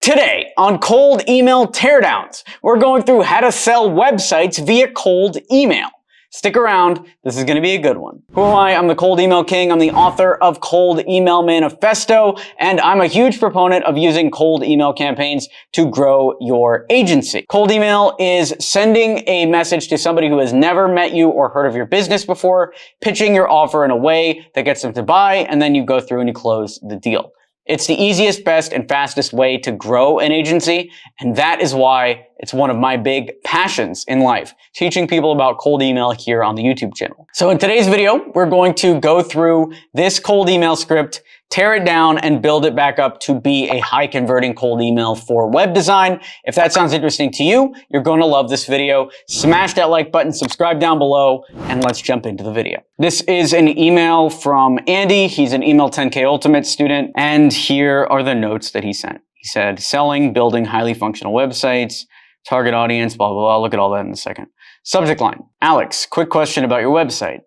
Today on Cold Email Teardowns, we're going through how to sell websites via cold email. Stick around, this is going to be a good one. Who am I? I'm the Cold Email King. I'm the author of Cold Email Manifesto, and I'm a huge proponent of using cold email campaigns to grow your agency. Cold email is sending a message to somebody who has never met you or heard of your business before, pitching your offer in a way that gets them to buy, and then you go through and you close the deal. It's the easiest, best, and fastest way to grow an agency, and that is why it's one of my big passions in life, teaching people about cold email here on the YouTube channel. So in today's video, we're going to go through this cold email script, tear it down, and build it back up to be a high-converting cold email for web design. If that sounds interesting to you, you're going to love this video. Smash that like button, subscribe down below, and let's jump into the video. This is an email from Andy. He's an Email 10K Ultimate student, and here are the notes that he sent. He said, selling, building highly functional websites, target audience, blah, blah, blah. I'll look at all that in a second. Subject line, Alex, quick question about your website.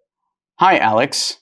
Hi, Alex.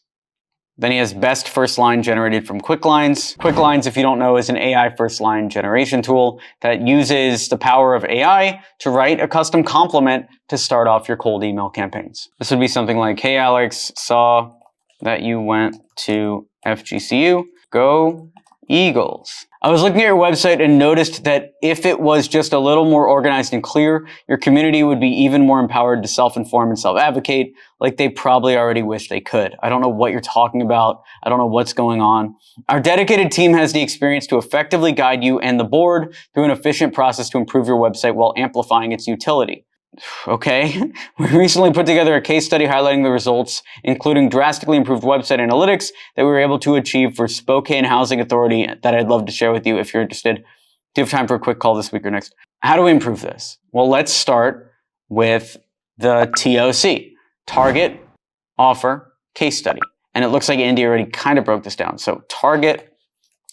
Then he has best first line generated from QuickLines. QuickLines, if you don't know, is an AI first line generation tool that uses the power of AI to write a custom compliment to start off your cold email campaigns. This would be something like, hey, Alex, saw that you went to FGCU. Go Eagles. I was looking at your website and noticed that if it was just a little more organized and clear, your community would be even more empowered to self-inform and self-advocate like they probably already wish they could. I don't know what you're talking about. I don't know what's going on. Our dedicated team has the experience to effectively guide you and the board through an efficient process to improve your website while amplifying its utility. Okay. We recently put together a case study highlighting the results, including drastically improved website analytics that we were able to achieve for Spokane Housing Authority that I'd love to share with you if you're interested. Do you have time for a quick call this week or next? How do we improve this? Well, let's start with the TOC, target, offer, case study. And it looks like Andy already kind of broke this down. So target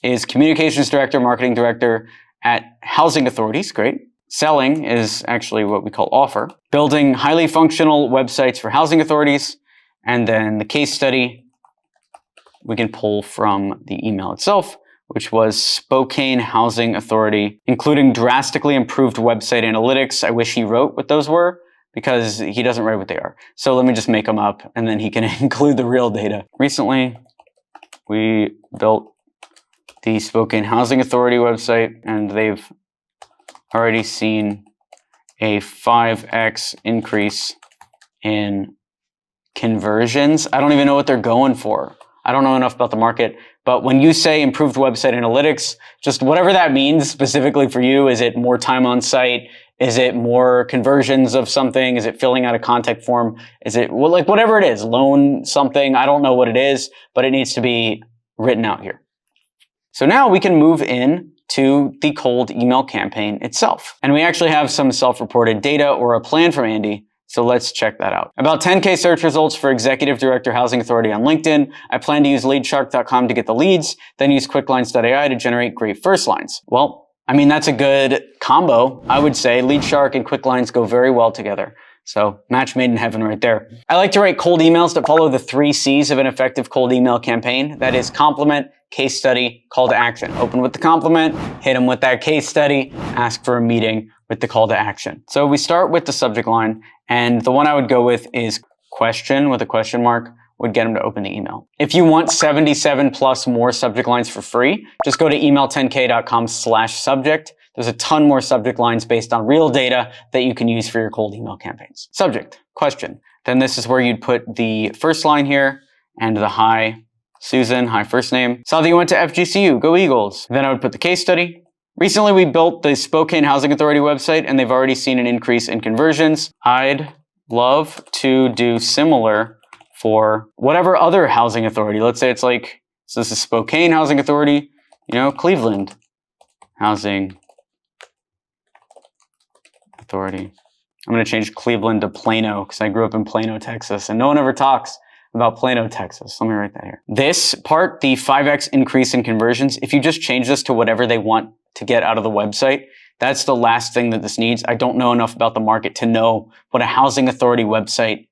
is communications director, marketing director at housing authorities. Great. Selling is actually what we call offer. Building highly functional websites for housing authorities. And then the case study we can pull from the email itself, which was Spokane Housing Authority, including drastically improved website analytics. I wish he wrote what those were because he doesn't write what they are. So let me just make them up and then he can include the real data. Recently, we built the Spokane Housing Authority website and they've already seen a 5x increase in conversions. I don't even know what they're going for. I don't know enough about the market, but when you say improved website analytics, just whatever that means specifically for you, is it more time on site? Is it more conversions of something? Is it filling out a contact form? Is it, well, like whatever it is, loan something? I don't know what it is, but it needs to be written out here. So now we can move in to the cold email campaign itself. And we actually have some self-reported data or a plan from Andy. So let's check that out. About 10K search results for Executive Director Housing Authority on LinkedIn. I plan to use leadshark.com to get the leads, then use quicklines.ai to generate great first lines. Well, I mean, that's a good combo. I would say LeadShark and QuickLines go very well together. So match made in heaven right there. I like to write cold emails that follow the 3 C's of an effective cold email campaign. That is compliment, case study, call to action. Open with the compliment, hit them with that case study, ask for a meeting with the call to action. So we start with the subject line, and the one I would go with is question with a question mark would get them to open the email. If you want 77 plus more subject lines for free, just go to email10k.com/subject. There's a ton more subject lines based on real data that you can use for your cold email campaigns. Subject, question. Then this is where you'd put the first line here and the hi, Susan, hi first name. Saw that you went to FGCU, go Eagles. Then I would put the case study. Recently we built the Spokane Housing Authority website and they've already seen an increase in conversions. I'd love to do similar for whatever other housing authority. Let's say it's like, so this is Spokane Housing Authority, Cleveland Housing Authority. I'm going to change Cleveland to Plano because I grew up in Plano, Texas, and no one ever talks about Plano, Texas. Let me write that here. This part, the 5x increase in conversions, if you just change this to whatever they want to get out of the website, that's the last thing that this needs. I don't know enough about the market to know what a housing authority website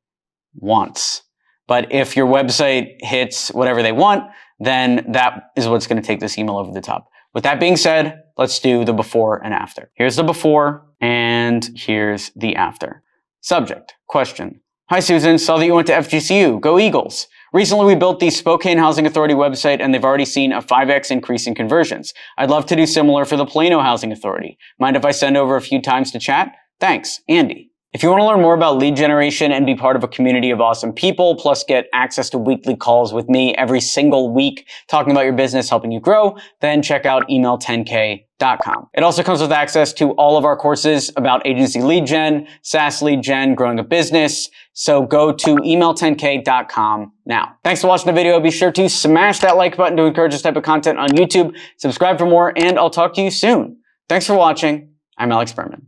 wants. But if your website hits whatever they want, then that is what's going to take this email over the top. With that being said, let's do the before and after. Here's the before, and here's the after. Subject, question. Hi Susan, saw that you went to FGCU. Go Eagles. Recently we built the Spokane Housing Authority website and they've already seen a 5x increase in conversions. I'd love to do similar for the Plano Housing Authority. Mind if I send over a few times to chat? Thanks, Andy. If you want to learn more about lead generation and be part of a community of awesome people, plus get access to weekly calls with me every single week talking about your business, helping you grow, then check out email10k.com. It also comes with access to all of our courses about agency lead gen, SaaS lead gen, growing a business. So go to email10k.com now. Thanks for watching the video. Be sure to smash that like button to encourage this type of content on YouTube. Subscribe for more, and I'll talk to you soon. Thanks for watching. I'm Alex Berman.